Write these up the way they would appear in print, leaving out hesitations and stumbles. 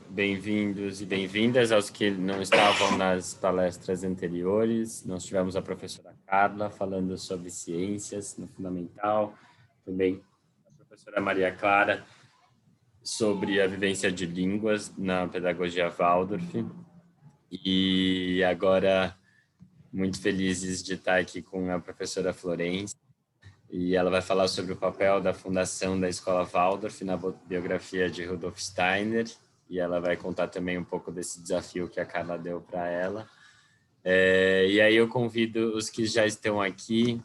Bem-vindos e bem-vindas aos que não estavam nas palestras anteriores. Nós tivemos a professora Carla falando sobre ciências no Fundamental, também a professora Maria Clara sobre a vivência de línguas na pedagogia Waldorf. E agora, muito felizes de estar aqui com a professora Florência, e ela vai falar sobre o papel da fundação da Escola Waldorf na biografia de Rudolf Steiner, e ela vai contar também um pouco desse desafio que a Carla deu para ela. E aí eu convido os que já estão aqui,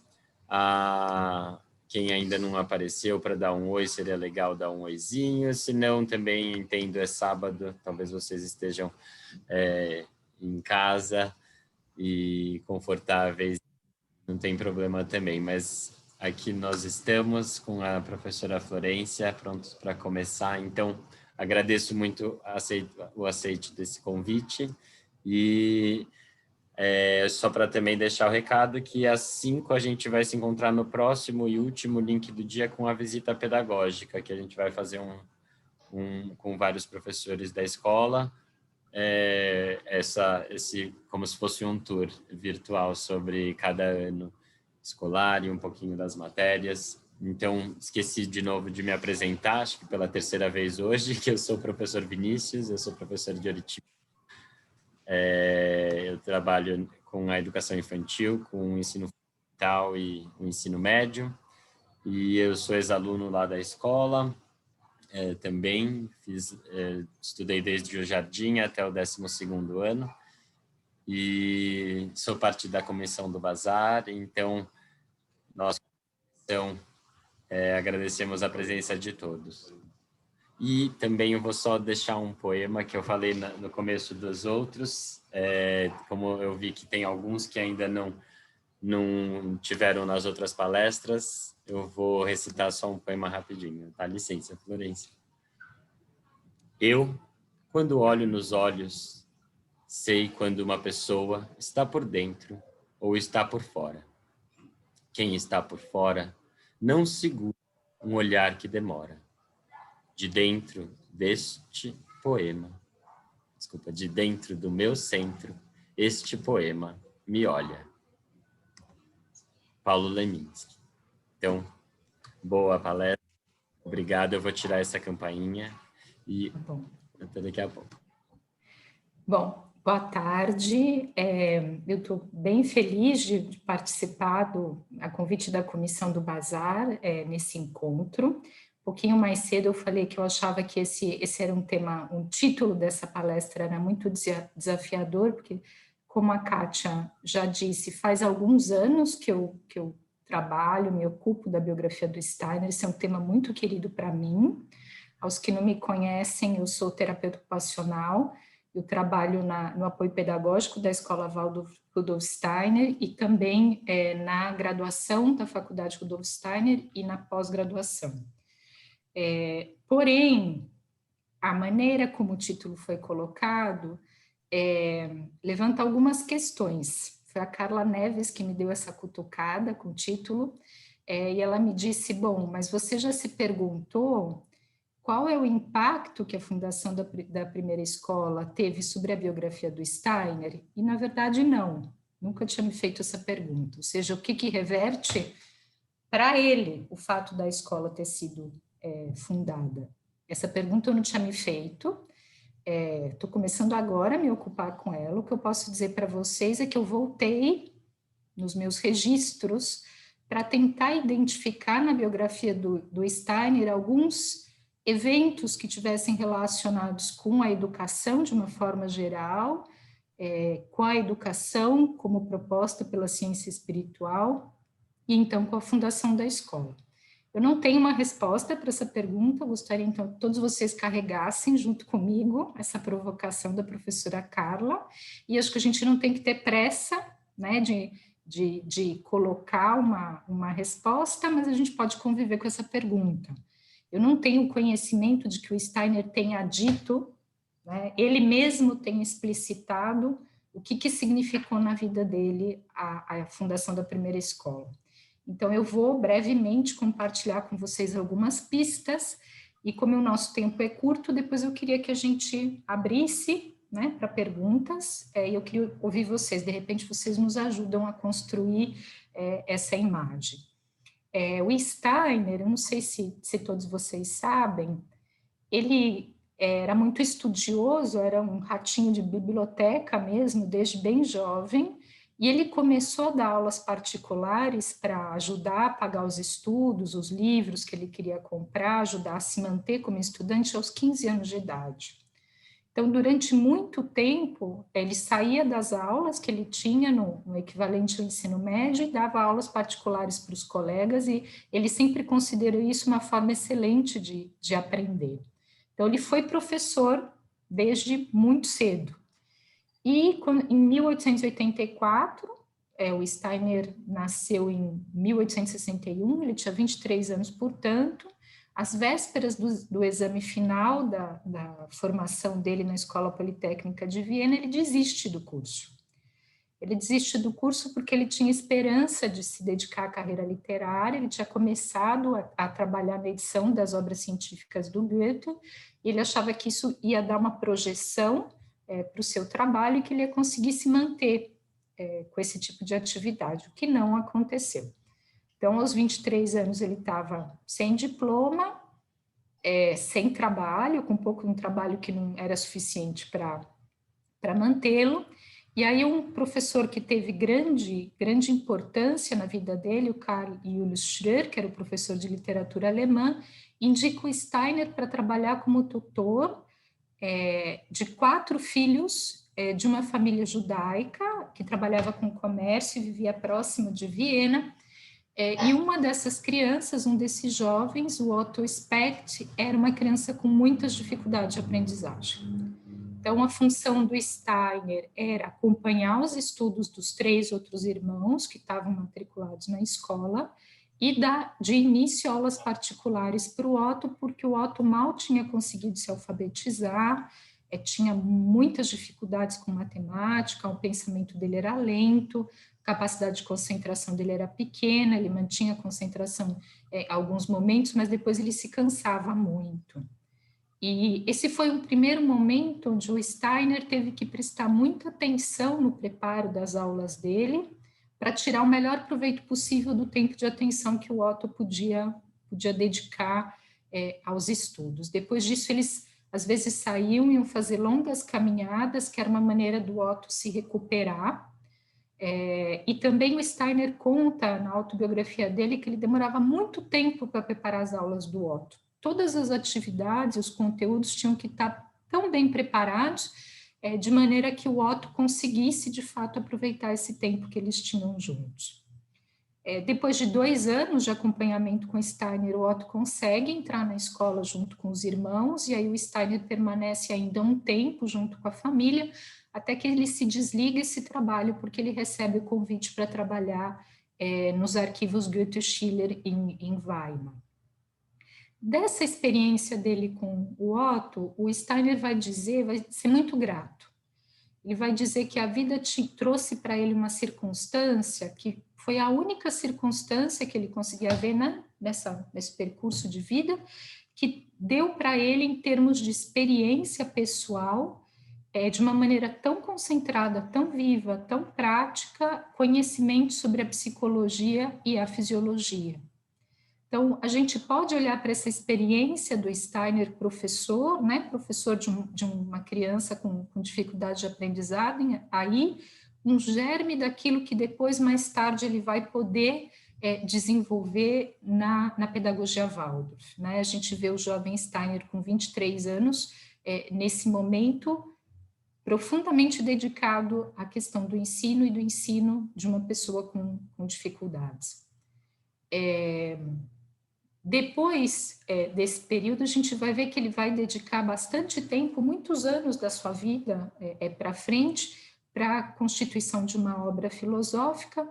quem ainda não apareceu, para dar um oi, seria legal dar um oizinho, se não, também entendo, é sábado, talvez vocês estejam em casa e confortáveis, não tem problema também, mas aqui nós estamos com a professora Florência, prontos para começar. Então, agradeço muito o aceite desse convite. E só para também deixar o recado que às 5 a gente vai se encontrar no próximo e último link do dia com a visita pedagógica, que a gente vai fazer com vários professores da escola, como se fosse um tour virtual sobre cada ano escolar e um pouquinho das matérias. Então, esqueci de novo de me apresentar, acho que pela terceira vez hoje, que eu sou o professor Vinícius, eu sou professor de Oritiba. Eu trabalho com a educação infantil, com o ensino fundamental e o ensino médio, e eu sou ex-aluno lá da escola. Também estudei desde o jardim até o 12º ano, e sou parte da comissão do Bazar. Então, nós agradecemos a presença de todos. E também eu vou só deixar um poema que eu falei no começo dos outros, como eu vi que tem alguns que ainda não tiveram nas outras palestras, eu vou recitar só um poema rapidinho. Dá licença, Florência. Eu, quando olho nos olhos, sei quando uma pessoa está por dentro ou está por fora. Quem está por fora não segura um olhar que demora. De dentro deste poema, de dentro do meu centro, este poema me olha. Paulo Leminski. Então, boa palestra, obrigado. Eu vou tirar essa campainha e até daqui a pouco. Bom, boa tarde. Eu estou bem feliz de participar a convite da Comissão do Bazar nesse encontro. Um pouquinho mais cedo eu falei que eu achava que esse era um tema, um título dessa palestra era muito desafiador, porque, como a Kátia já disse, faz alguns anos que eu trabalho, me ocupo da biografia do Steiner. Esse é um tema muito querido para mim. Aos que não me conhecem, eu sou terapeuta ocupacional, eu trabalho no apoio pedagógico da Escola Waldorf Rudolf Steiner e também na graduação da Faculdade Rudolf Steiner e na pós-graduação. Porém, a maneira como o título foi colocado levanta algumas questões. Foi a Carla Neves que me deu essa cutucada com o título, e ela me disse, bom, mas você já se perguntou qual é o impacto que a fundação da primeira escola teve sobre a biografia do Steiner? E, na verdade, não. Nunca tinha me feito essa pergunta. Ou seja, o que reverte para ele o fato da escola ter sido fundada? Essa pergunta eu não tinha me feito. Estou começando agora a me ocupar com ela. O que eu posso dizer para vocês é que eu voltei nos meus registros para tentar identificar na biografia do Steiner alguns eventos que tivessem relacionados com a educação de uma forma geral, com a educação como proposta pela ciência espiritual e então com a fundação da escola. Eu não tenho uma resposta para essa pergunta, eu gostaria então que todos vocês carregassem junto comigo essa provocação da professora Carla, e acho que a gente não tem que ter pressa, né, de colocar uma resposta, mas a gente pode conviver com essa pergunta. Eu não tenho conhecimento de que o Steiner tenha dito, né, ele mesmo tenha explicitado o que significou na vida dele a fundação da primeira escola. Então, eu vou brevemente compartilhar com vocês algumas pistas E como o nosso tempo é curto, depois eu queria que a gente abrisse, né, para perguntas, e eu queria ouvir vocês, de repente vocês nos ajudam a construir essa imagem. O Steiner, eu não sei se todos vocês sabem, ele era muito estudioso, era um ratinho de biblioteca mesmo, desde bem jovem, e ele começou a dar aulas particulares para ajudar a pagar os estudos, os livros que ele queria comprar, ajudar a se manter como estudante aos 15 anos de idade. Então, durante muito tempo, ele saía das aulas que ele tinha no equivalente ao ensino médio e dava aulas particulares para os colegas, e ele sempre considerou isso uma forma excelente de aprender. Então, ele foi professor desde muito cedo. E em 1884, o Steiner nasceu em 1861, ele tinha 23 anos, portanto, às vésperas do exame final da formação dele na Escola Politécnica de Viena, ele desiste do curso. Ele desiste do curso porque ele tinha esperança de se dedicar à carreira literária, ele tinha começado a trabalhar na edição das obras científicas do Goethe, e ele achava que isso ia dar uma projeção para o seu trabalho e que ele ia conseguir se manter com esse tipo de atividade, o que não aconteceu. Então, aos 23 anos, ele estava sem diploma, sem trabalho, com um trabalho que não era suficiente para mantê-lo. E aí um professor que teve grande importância na vida dele, o Karl Julius Schröer, que era o professor de literatura alemã, indica o Steiner para trabalhar como tutor de 4 filhos de uma família judaica que trabalhava com comércio e vivia próximo de Viena. E uma dessas crianças, um desses jovens, o Otto Specht, era uma criança com muitas dificuldades de aprendizagem. Então, a função do Steiner era acompanhar os estudos dos 3 outros irmãos que estavam matriculados na escola e dar de início aulas particulares para o Otto, porque o Otto mal tinha conseguido se alfabetizar, tinha muitas dificuldades com matemática, o pensamento dele era lento, a capacidade de concentração dele era pequena, ele mantinha a concentração alguns momentos, mas depois ele se cansava muito. E esse foi um primeiro momento onde o Steiner teve que prestar muita atenção no preparo das aulas dele, para tirar o melhor proveito possível do tempo de atenção que o Otto podia dedicar aos estudos. Depois disso, eles às vezes saíam e iam fazer longas caminhadas, que era uma maneira do Otto se recuperar. E também o Steiner conta na autobiografia dele que ele demorava muito tempo para preparar as aulas do Otto. Todas as atividades, os conteúdos tinham que estar tão bem preparados, de maneira que o Otto conseguisse, de fato, aproveitar esse tempo que eles tinham juntos. Depois de 2 anos de acompanhamento com o Steiner, o Otto consegue entrar na escola junto com os irmãos, e aí o Steiner permanece ainda um tempo junto com a família, até que ele se desliga esse trabalho, porque ele recebe o convite para trabalhar nos arquivos Goethe-Schiller em Weimar. Dessa experiência dele com o Otto, o Steiner vai ser muito grato. Ele vai dizer que a vida trouxe para ele uma circunstância que foi a única circunstância que ele conseguia ver nesse percurso de vida, que deu para ele, em termos de experiência pessoal, de uma maneira tão concentrada, tão viva, tão prática, conhecimento sobre a psicologia e a fisiologia. Então, a gente pode olhar para essa experiência do Steiner, professor, né, professor de uma criança com dificuldade de aprendizado, aí um germe daquilo que depois, mais tarde, ele vai poder desenvolver na pedagogia Waldorf. Né? A gente vê o jovem Steiner com 23 anos, nesse momento, profundamente dedicado à questão do ensino e do ensino de uma pessoa com dificuldades. Depois desse período, a gente vai ver que ele vai dedicar bastante tempo, muitos anos da sua vida para frente, para a constituição de uma obra filosófica,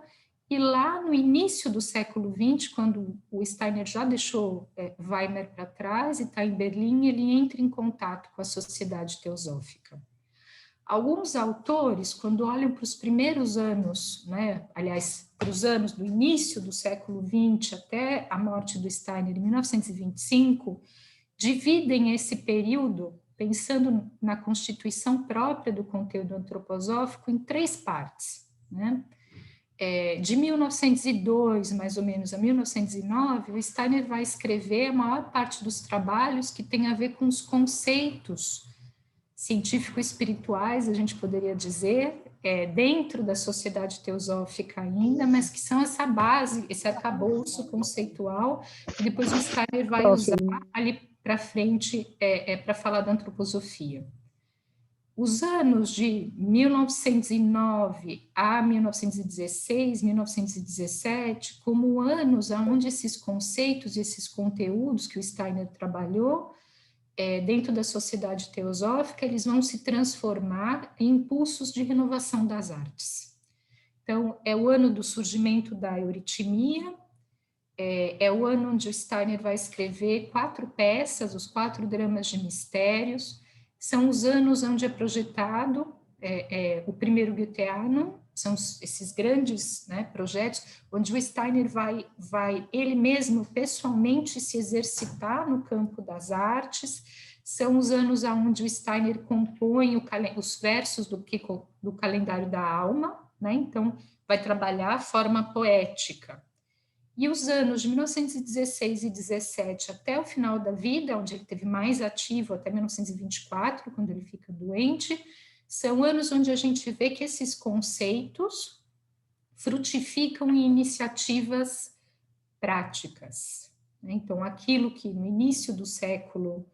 e lá no início do século XX, quando o Steiner já deixou Weimar para trás e está em Berlim, ele entra em contato com a Sociedade Teosófica. Alguns autores, quando olham para os primeiros anos, né, aliás, para os anos do início do século XX até a morte do Steiner em 1925, dividem esse período, pensando na constituição própria do conteúdo antroposófico, em 3 partes, né? De 1902, mais ou menos, a 1909, o Steiner vai escrever a maior parte dos trabalhos que tem a ver com os conceitos científico-espirituais, a gente poderia dizer, dentro da sociedade teosófica ainda, mas que são essa base, esse arcabouço conceitual, que depois o Steiner vai usar ali para frente para falar da antroposofia. Os anos de 1909 a 1916, 1917, como anos onde esses conceitos, esses conteúdos que o Steiner trabalhou, dentro da sociedade teosófica, eles vão se transformar em impulsos de renovação das artes. Então, é o ano do surgimento da euritmia, é o ano onde o Steiner vai escrever 4 peças, os 4 dramas de mistérios. São os anos onde é projetado o primeiro Goetheanum, são esses grandes, né, projetos, onde o Steiner vai ele mesmo pessoalmente se exercitar no campo das artes. São os anos onde o Steiner compõe os versos do calendário da alma, né? Então vai trabalhar a forma poética. E os anos de 1916 e 17 até o final da vida, onde ele teve mais ativo até 1924, quando ele fica doente, são anos onde a gente vê que esses conceitos frutificam em iniciativas práticas. Então, aquilo que no início do século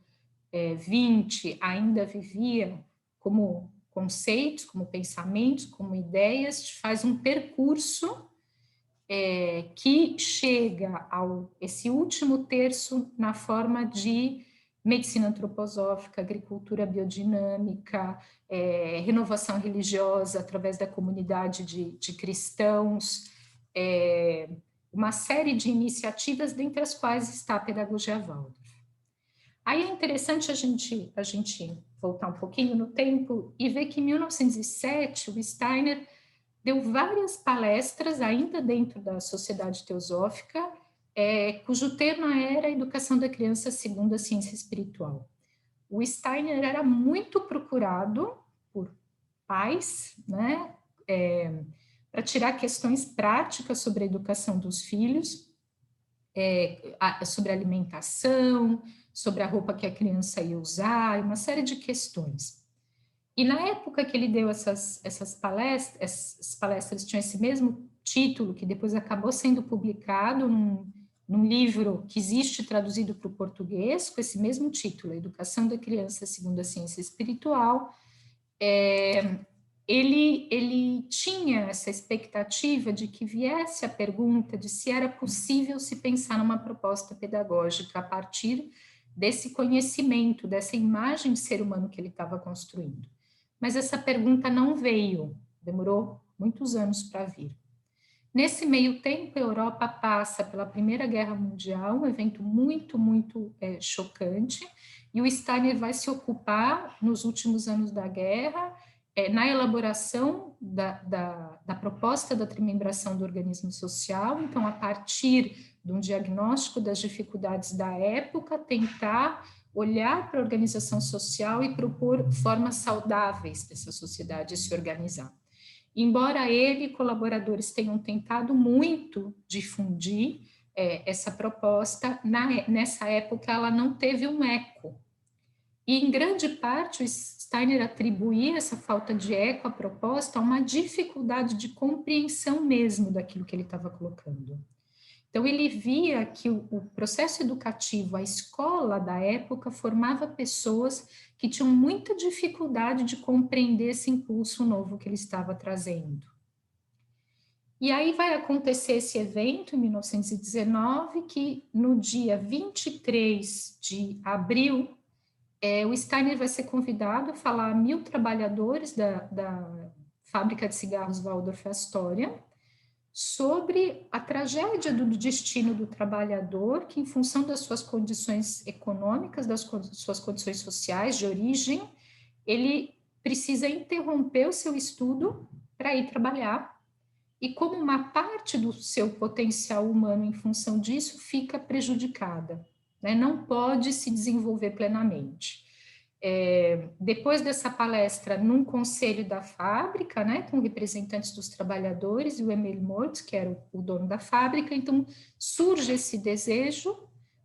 XX ainda vivia como conceitos, como pensamentos, como ideias, faz um percurso que chega esse último terço na forma de medicina antroposófica, agricultura biodinâmica, renovação religiosa através da comunidade de cristãos, uma série de iniciativas, dentre as quais está a pedagogia Waldorf. Aí é interessante a gente voltar um pouquinho no tempo e ver que em 1907 o Steiner deu várias palestras, ainda dentro da Sociedade Teosófica, cujo tema era a educação da criança segundo a ciência espiritual. O Steiner era muito procurado por pais, né, para tirar questões práticas sobre a educação dos filhos, sobre a alimentação, sobre a roupa que a criança ia usar, uma série de questões. E na época que ele deu essas palestras tinham esse mesmo título, que depois acabou sendo publicado num livro que existe traduzido para o português, com esse mesmo título, Educação da Criança segundo a Ciência Espiritual. Ele tinha essa expectativa de que viesse a pergunta de se era possível se pensar numa proposta pedagógica a partir desse conhecimento, dessa imagem de ser humano que ele estava construindo. Mas essa pergunta não veio, demorou muitos anos para vir. Nesse meio tempo, a Europa passa pela Primeira Guerra Mundial, um evento muito, muito chocante, e o Steiner vai se ocupar, nos últimos anos da guerra, na elaboração da proposta da trimembração do organismo social. Então, a partir de um diagnóstico das dificuldades da época, tentar olhar para a organização social e propor formas saudáveis dessa sociedade se organizar. Embora ele e colaboradores tenham tentado muito difundir essa proposta, nessa época ela não teve um eco. E, em grande parte, o Steiner atribuía essa falta de eco à proposta a uma dificuldade de compreensão mesmo daquilo que ele estava colocando. Então, ele via que o processo educativo, a escola da época, formava pessoas que tinham muita dificuldade de compreender esse impulso novo que ele estava trazendo. E aí vai acontecer esse evento, em 1919, que no dia 23 de abril, o Steiner vai ser convidado a falar a 1.000 trabalhadores da fábrica de cigarros Waldorf Astoria, sobre a tragédia do destino do trabalhador, que em função das suas condições econômicas, das suas condições sociais de origem, ele precisa interromper o seu estudo para ir trabalhar, e como uma parte do seu potencial humano em função disso fica prejudicada. né? Não pode se desenvolver plenamente. Depois dessa palestra, num conselho da fábrica, né, com representantes dos trabalhadores e o Emile Mort, que era o dono da fábrica, então surge esse desejo.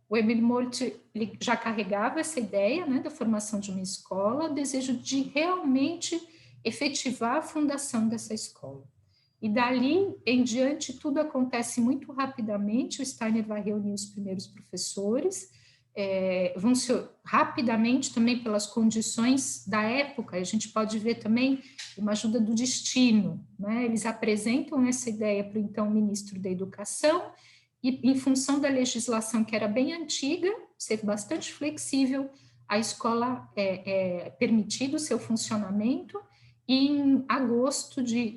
O Emile Mort, ele já carregava essa ideia, né, da formação de uma escola, o desejo de realmente efetivar a fundação dessa escola. E dali em diante tudo acontece muito rapidamente. O Steiner vai reunir os primeiros professores, vão se rapidamente também pelas condições da época. A gente pode ver também uma ajuda do destino, né? Eles apresentam essa ideia para o então ministro da Educação e, em função da legislação que era bem antiga, ser bastante flexível, a escola permitido o seu funcionamento. E em agosto de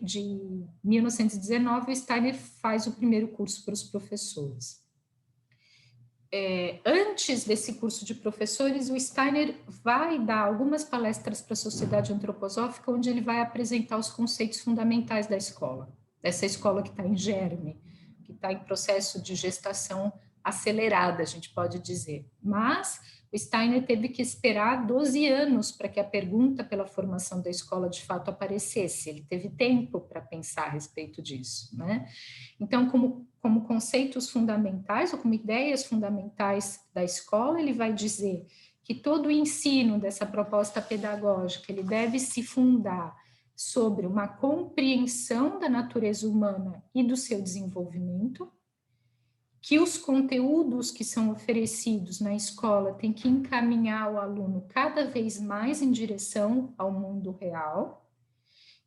1919, o Steiner faz o primeiro curso para os professores. Antes desse curso de professores, o Steiner vai dar algumas palestras para a Sociedade Antroposófica, onde ele vai apresentar os conceitos fundamentais da escola, dessa escola que está em germe, que está em processo de gestação acelerada, a gente pode dizer. Mas o Steiner teve que esperar 12 anos para que a pergunta pela formação da escola de fato aparecesse. Ele teve tempo para pensar a respeito disso, né? Então, como conceitos fundamentais ou como ideias fundamentais da escola, ele vai dizer que todo o ensino dessa proposta pedagógica ele deve se fundar sobre uma compreensão da natureza humana e do seu desenvolvimento, que os conteúdos que são oferecidos na escola têm que encaminhar o aluno cada vez mais em direção ao mundo real,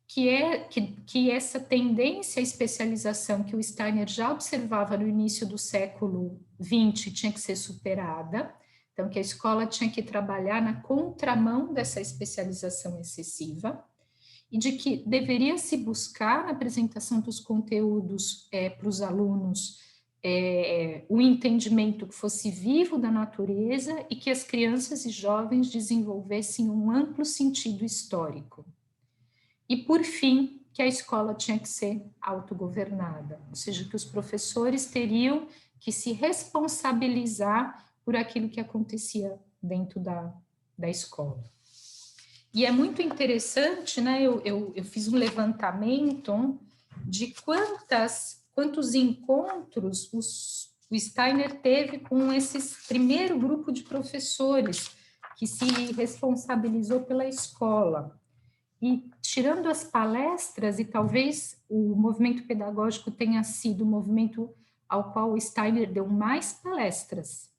que essa tendência à especialização que o Steiner já observava no início do século XX tinha que ser superada, então que a escola tinha que trabalhar na contramão dessa especialização excessiva, e de que deveria se buscar na apresentação dos conteúdos para os alunos o entendimento que fosse vivo da natureza e que as crianças e jovens desenvolvessem um amplo sentido histórico. E, por fim, que a escola tinha que ser autogovernada, ou seja, que os professores teriam que se responsabilizar por aquilo que acontecia dentro da escola. E é muito interessante, né? Eu fiz um levantamento de quantos encontros o Steiner teve com esse primeiro grupo de professores que se responsabilizou pela escola. E tirando as palestras, e talvez o movimento pedagógico tenha sido o movimento ao qual o Steiner deu mais palestras,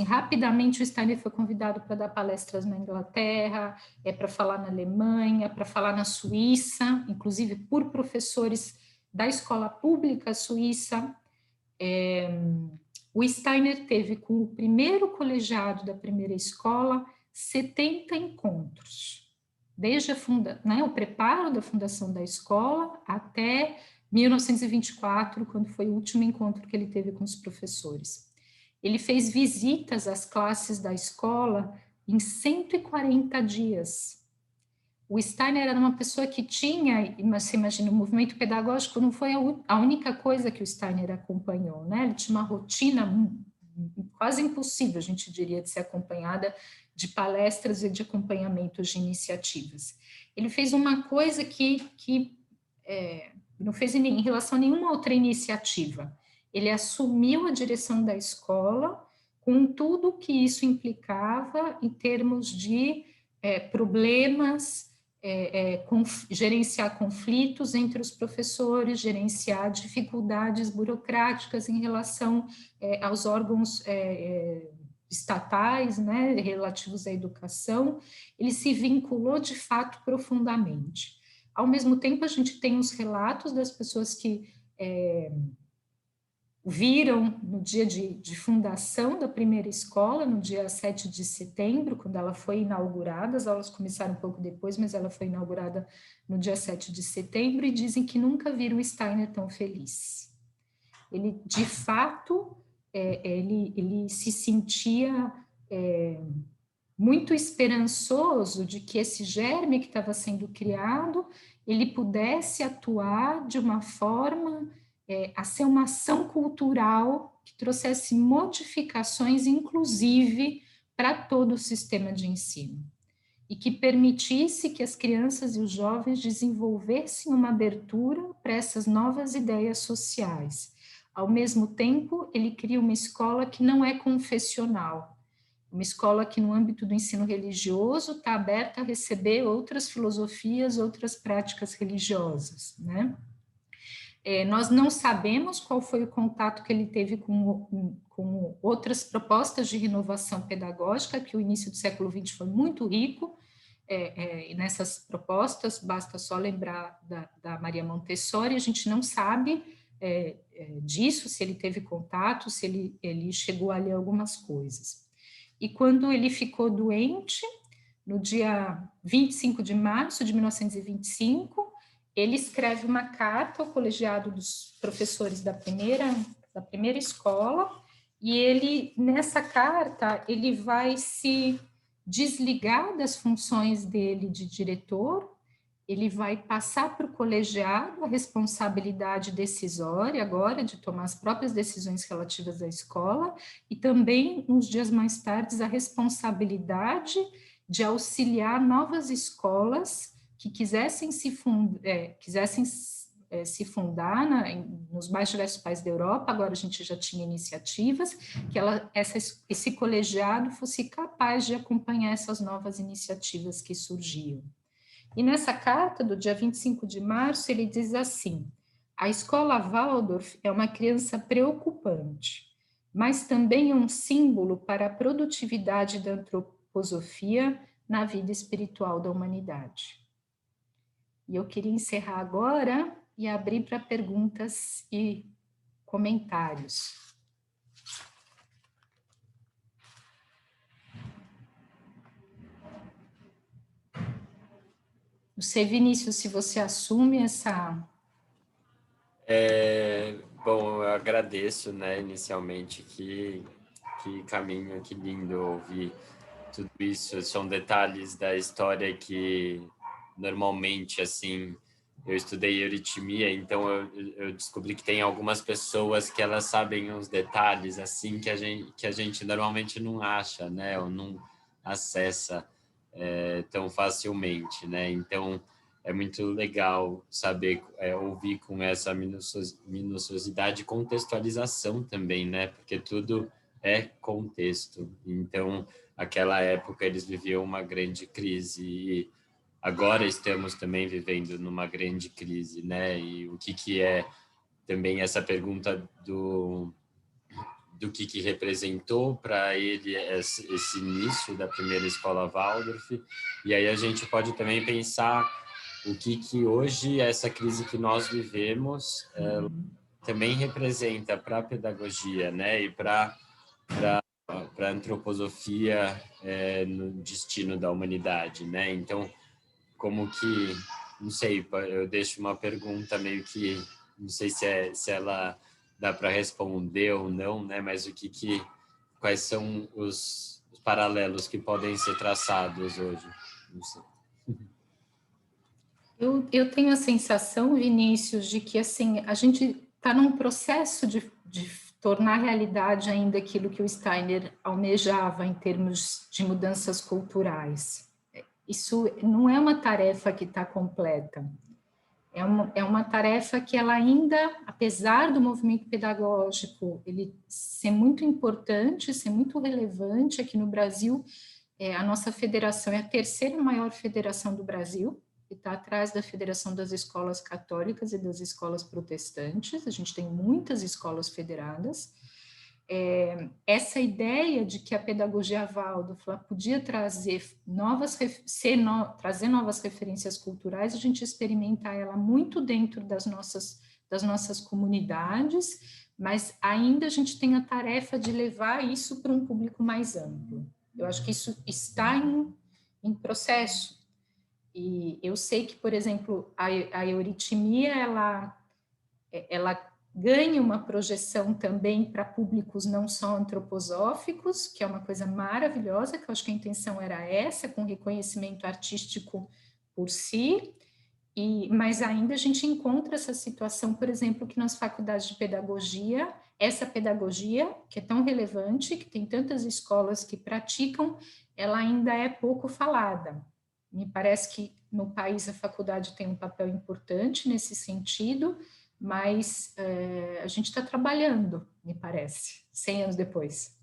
rapidamente o Steiner foi convidado para dar palestras na Inglaterra, para falar na Alemanha, para falar na Suíça, inclusive por professores da escola pública suíça. O Steiner teve com o primeiro colegiado da primeira escola 70 encontros, desde o preparo da fundação da escola até 1924, quando foi o último encontro que ele teve com os professores. Ele fez visitas às classes da escola em 140 dias. O Steiner era uma pessoa que tinha, você imagina, o movimento pedagógico não foi a única coisa que o Steiner acompanhou, né? Ele tinha uma rotina quase impossível, a gente diria, de ser acompanhada de palestras e de acompanhamentos de iniciativas. Ele fez uma coisa que não fez em relação a nenhuma outra iniciativa. Ele assumiu a direção da escola com tudo o que isso implicava em termos de problemas, gerenciar conflitos entre os professores, gerenciar dificuldades burocráticas em relação aos órgãos estatais, né, relativos à educação. Ele se vinculou de fato profundamente. Ao mesmo tempo, a gente tem os relatos das pessoas que viram no dia de fundação da primeira escola, no dia 7 de setembro, quando ela foi inaugurada. As aulas começaram um pouco depois, mas ela foi inaugurada no dia 7 de setembro, e dizem que nunca viram Steiner tão feliz. Ele, de fato, ele se sentia muito esperançoso de que esse germe que estava sendo criado, ele pudesse atuar de uma forma a ser uma ação cultural que trouxesse modificações, inclusive, para todo o sistema de ensino, e que permitisse que as crianças e os jovens desenvolvessem uma abertura para essas novas ideias sociais. Ao mesmo tempo, ele cria uma escola que não é confessional, uma escola que, no âmbito do ensino religioso, está aberta a receber outras filosofias, outras práticas religiosas, né? Nós não sabemos qual foi o contato que ele teve com outras propostas de renovação pedagógica, que o início do século XX foi muito rico, e nessas propostas, basta só lembrar da Maria Montessori, a gente não sabe disso, se ele teve contato, se ele chegou a ler algumas coisas. E quando ele ficou doente, no dia 25 de março de 1925, ele escreve uma carta ao colegiado dos professores da primeira escola, e ele, nessa carta, ele vai se desligar das funções dele de diretor, ele vai passar para o colegiado a responsabilidade decisória agora de tomar as próprias decisões relativas à escola, e também, uns dias mais tarde, a responsabilidade de auxiliar novas escolas que quisessem se fundar nos mais diversos países da Europa. Agora a gente já tinha iniciativas, que esse colegiado fosse capaz de acompanhar essas novas iniciativas que surgiam. E nessa carta, do dia 25 de março, ele diz assim: a escola Waldorf é uma criança preocupante, mas também é um símbolo para a produtividade da antroposofia na vida espiritual da humanidade. E eu queria encerrar agora e abrir para perguntas e comentários. Não sei, Vinícius, se você assume essa... Bom, eu agradeço, né, inicialmente, que caminho, que lindo ouvir tudo isso. São detalhes da história que, normalmente, assim, eu estudei euritmia, então eu descobri que tem algumas pessoas que elas sabem uns detalhes, assim, que a gente normalmente não acha, né, ou não acessa tão facilmente, né? Então, é muito legal saber, ouvir com essa minuciosidade e contextualização também, né? Porque tudo é contexto. Então, aquela época eles viviam uma grande crise e agora estamos também vivendo numa grande crise, né? E o que é também essa pergunta do que representou para ele esse início da primeira escola Waldorf. E aí a gente pode também pensar o que hoje essa crise que nós vivemos também representa para a pedagogia, né? E para a antroposofia no destino da humanidade, né? Então, como que, não sei, eu deixo uma pergunta meio que, não sei se ela dá para responder ou não, né? Mas quais são os paralelos que podem ser traçados hoje? Não sei. Eu tenho a sensação, Vinícius, de que assim, a gente está num processo de tornar realidade ainda aquilo que o Steiner almejava em termos de mudanças culturais. Isso não é uma tarefa que está completa. É uma tarefa que ela ainda, apesar do movimento pedagógico ele ser muito importante, ser muito relevante aqui no Brasil, a nossa federação é a terceira maior federação do Brasil, que está atrás da Federação das Escolas Católicas e das Escolas Protestantes. A gente tem muitas escolas federadas. Essa ideia de que a pedagogia Waldorf podia trazer trazer novas referências culturais, a gente experimenta ela muito dentro das nossas comunidades, mas ainda a gente tem a tarefa de levar isso para um público mais amplo. Eu acho que isso está em processo. E eu sei que, por exemplo, a euritmia, ela ganha uma projeção também para públicos não só antroposóficos, que é uma coisa maravilhosa, que eu acho que a intenção era essa, com reconhecimento artístico por si, Mas ainda a gente encontra essa situação, por exemplo, que nas faculdades de pedagogia, essa pedagogia, que é tão relevante, que tem tantas escolas que praticam, ela ainda é pouco falada. Me parece que no país a faculdade tem um papel importante nesse sentido, mas a gente está trabalhando, me parece, 100 anos depois.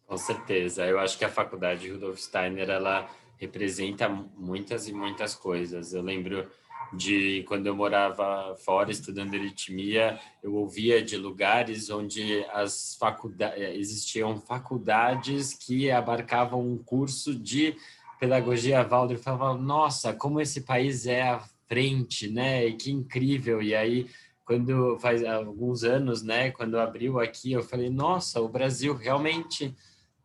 Com certeza. Eu acho que a faculdade Rudolf Steiner, ela representa muitas e muitas coisas. Eu lembro de quando eu morava fora estudando aritmia, eu ouvia de lugares onde existiam faculdades que abarcavam um curso de pedagogia Waldorf. Eu falava, nossa, como esse país é à frente, né? E que incrível. E aí, quando faz alguns anos, né, quando abriu aqui, eu falei, nossa, o Brasil realmente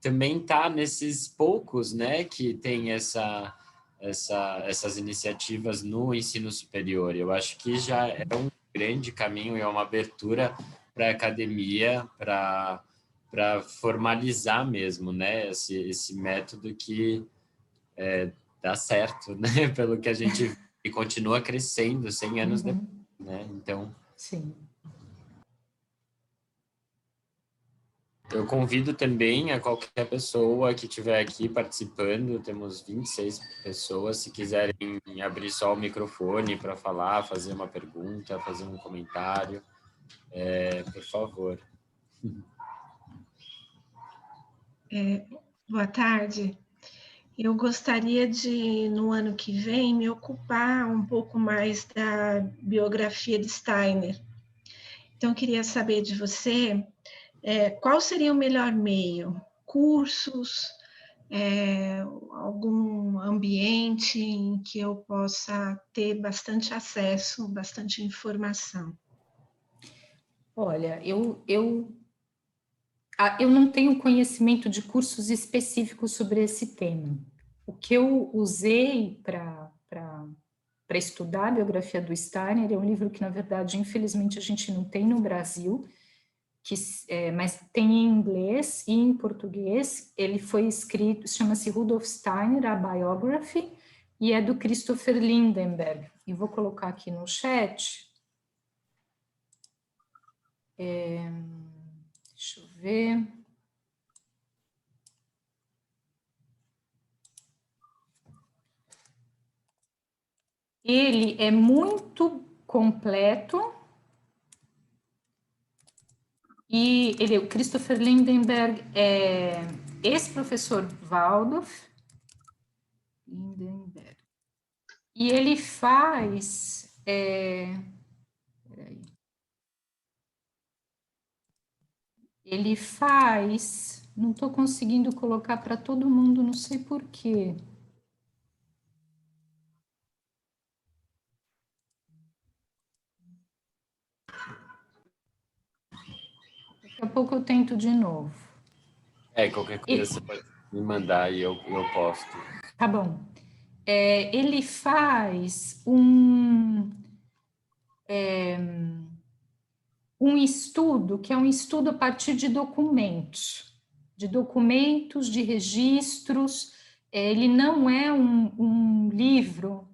também está nesses poucos, né, que tem essas iniciativas no ensino superior. Eu acho que já é um grande caminho e é uma abertura para a academia, para formalizar mesmo, né, esse método que dá certo, né, pelo que a gente vê, e continua crescendo 100 anos depois, né, então... Sim. Eu convido também a qualquer pessoa que estiver aqui participando, temos 26 pessoas, se quiserem abrir só o microfone para falar, fazer uma pergunta, fazer um comentário, por favor. Boa tarde. Eu gostaria de, no ano que vem, me ocupar um pouco mais da biografia de Steiner. Então, eu queria saber de você qual seria o melhor meio? Cursos, algum ambiente em que eu possa ter bastante acesso, bastante informação? Olha, eu não tenho conhecimento de cursos específicos sobre esse tema. O que eu usei para estudar a biografia do Steiner é um livro que, na verdade, infelizmente, a gente não tem no Brasil, mas tem em inglês e em português. Ele foi escrito, chama-se Rudolf Steiner, a Biography, e é do Christopher Lindenberg. E vou colocar aqui no chat. Deixa eu ver. Ele é muito completo e o Christopher Lindenberg é ex-professor Waldorf, Lindenberg, e ele faz não estou conseguindo colocar para todo mundo, não sei por quê. Daqui a pouco eu tento de novo. Qualquer coisa você pode me mandar e eu posto. Tá bom. Ele faz um estudo, que é um estudo a partir de documentos, de registros. Ele não é um livro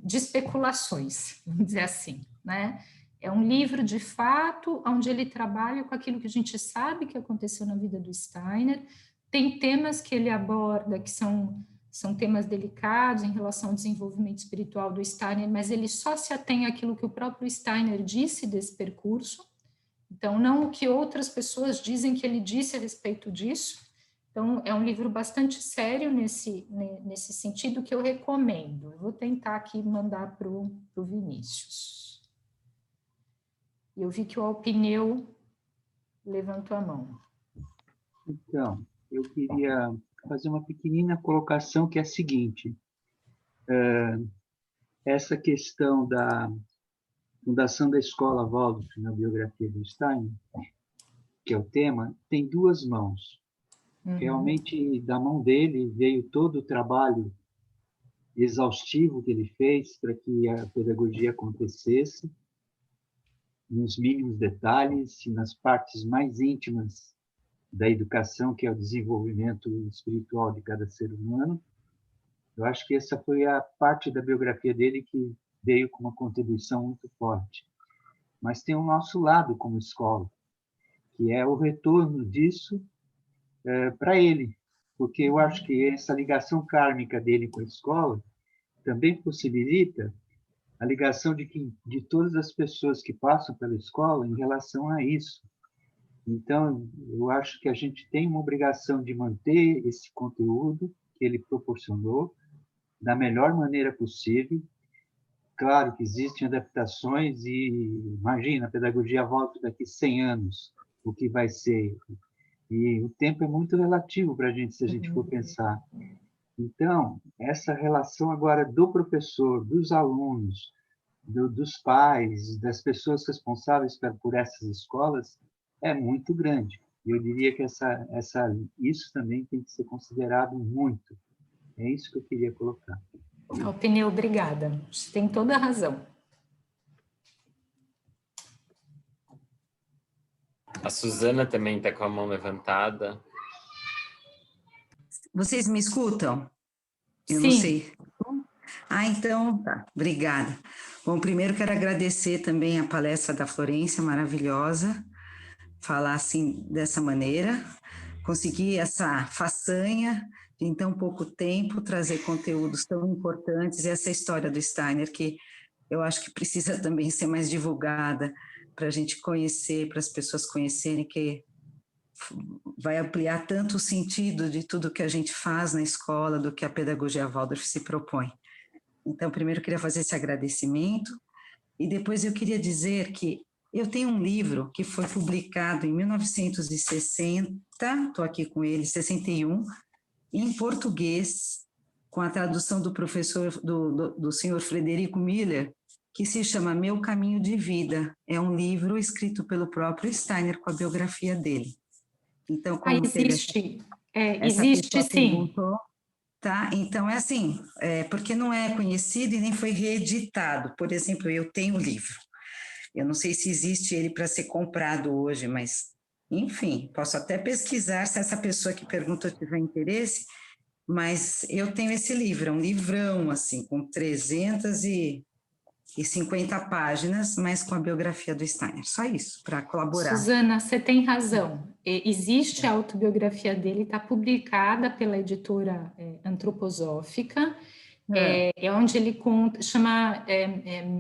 de especulações, vamos dizer assim, né? É um livro de fato, onde ele trabalha com aquilo que a gente sabe que aconteceu na vida do Steiner. Tem temas que ele aborda que são temas delicados em relação ao desenvolvimento espiritual do Steiner, mas ele só se atém àquilo que o próprio Steiner disse desse percurso. Então, não o que outras pessoas dizem que ele disse a respeito disso. Então, é um livro bastante sério nesse sentido que eu recomendo. Eu vou tentar aqui mandar para o Vinícius. Eu vi que o Alpineu levantou a mão. Então, eu queria fazer uma pequenina colocação que é a seguinte. Essa questão da fundação da Escola Waldorf na biografia do Steiner, que é o tema, tem duas mãos. Realmente, da mão dele veio todo o trabalho exaustivo que ele fez para que a pedagogia acontecesse, nos mínimos detalhes e nas partes mais íntimas da educação, que é o desenvolvimento espiritual de cada ser humano. Eu acho que essa foi a parte da biografia dele que veio com uma contribuição muito forte. Mas tem o nosso lado como escola, que é o retorno disso para ele, porque eu acho que essa ligação kármica dele com a escola também possibilita a ligação de todas as pessoas que passam pela escola em relação a isso. Então, eu acho que a gente tem uma obrigação de manter esse conteúdo que ele proporcionou da melhor maneira possível. Claro que existem adaptações e, imagina, a pedagogia volta daqui 100 anos, o que vai ser. E o tempo é muito relativo para a gente, se a gente for pensar. Então, essa relação agora do professor, dos alunos, dos pais, das pessoas responsáveis por essas escolas, é muito grande. Eu diria que isso também tem que ser considerado muito. É isso que eu queria colocar. Alpineu, obrigada. Você tem toda a razão. A Suzana também está com a mão levantada. Vocês me escutam? Eu Sim. Não sei. Então, tá. Obrigada. Bom, primeiro quero agradecer também a palestra da Florência, maravilhosa, falar assim dessa maneira, conseguir essa façanha de em tão pouco tempo trazer conteúdos tão importantes, e essa história do Steiner, que eu acho que precisa também ser mais divulgada para a gente conhecer, para as pessoas conhecerem, que vai ampliar tanto o sentido de tudo que a gente faz na escola, do que a pedagogia Waldorf se propõe. Então, primeiro eu queria fazer esse agradecimento, e depois eu queria dizer que eu tenho um livro que foi publicado em 1960, estou aqui com ele, 61, em português, com a tradução do professor, do senhor Frederico Miller, que se chama Meu Caminho de Vida. É um livro escrito pelo próprio Steiner, com a biografia dele. Então, como existe, existe sim. Perguntou, tá? Então, é assim, porque não é conhecido e nem foi reeditado. Por exemplo, eu tenho o livro. Eu não sei se existe ele para ser comprado hoje, mas, enfim, posso até pesquisar se essa pessoa que perguntou tiver interesse, mas eu tenho esse livro, é um livrão, assim, com 350 páginas, mas com a biografia do Steiner. Só isso, para colaborar. Suzana, você tem razão. Existe a autobiografia dele, está publicada pela editora Antroposófica, é onde ele conta, chama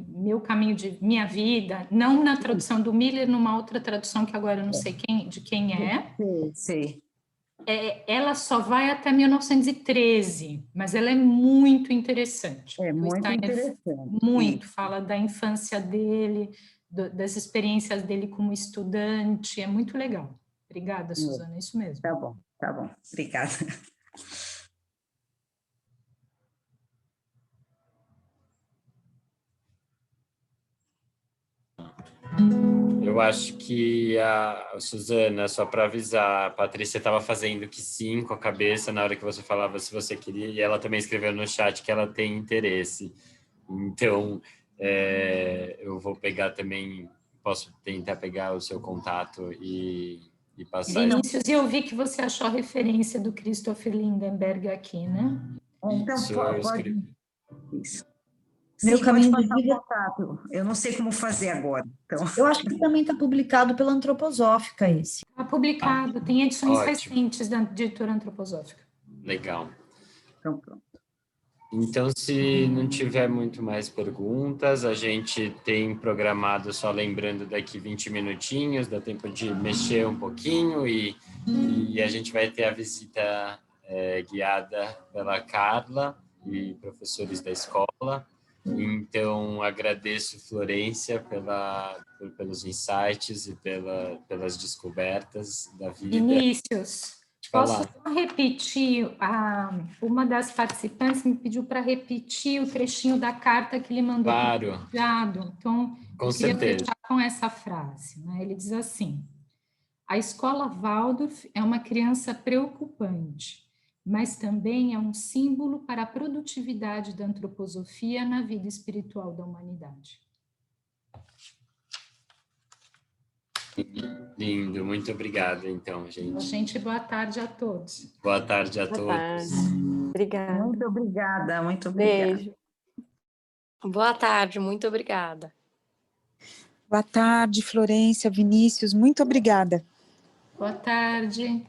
Meu Caminho de Minha Vida, não na tradução do Miller, numa outra tradução que agora eu não sei de quem é. Sei. Ela só vai até 1913, mas ela é muito interessante. Muito interessante. Muito, fala da infância dele, das experiências dele como estudante, é muito legal. Obrigada, Suzana, é isso mesmo. Tá bom, obrigada. Eu acho que a Suzana, só para avisar, a Patrícia estava fazendo que sim com a cabeça na hora que você falava se você queria, e ela também escreveu no chat que ela tem interesse. Então, eu vou pegar também, posso tentar pegar o seu contato e passar. Vinícius, eu vi que você achou a referência do Christopher Lindenberg aqui, né? Então, Isso, pode... Isso. Meu Sim, Caminho pode de passar Vida. o contato. Eu não sei como fazer agora. Então... Eu acho que também está publicado pela Antroposófica esse. Está publicado, tem edições Ótimo. recentes da editora Antroposófica. Legal. Então, pronto. Então, se não tiver muito mais perguntas, a gente tem programado, só lembrando, daqui 20 minutinhos, dá tempo de mexer um pouquinho e a gente vai ter a visita guiada pela Carla e professores da escola. Então, agradeço, Florência, pelos insights e pelas descobertas da vida. Vinícius, posso só repetir? Uma das participantes me pediu para repetir o trechinho da carta que ele mandou. Claro. Então, com certeza. Fechar com essa frase. Né? Ele diz assim: a escola Waldorf é uma criança preocupante, mas também é um símbolo para a produtividade da antroposofia na vida espiritual da humanidade. Lindo, muito obrigado, então, gente. Boa tarde a todos. Boa tarde a todos. Obrigada. Muito obrigada, muito obrigada. Beijo. Boa tarde, muito obrigada. Boa tarde, Florência, Vinícius, muito obrigada. Boa tarde.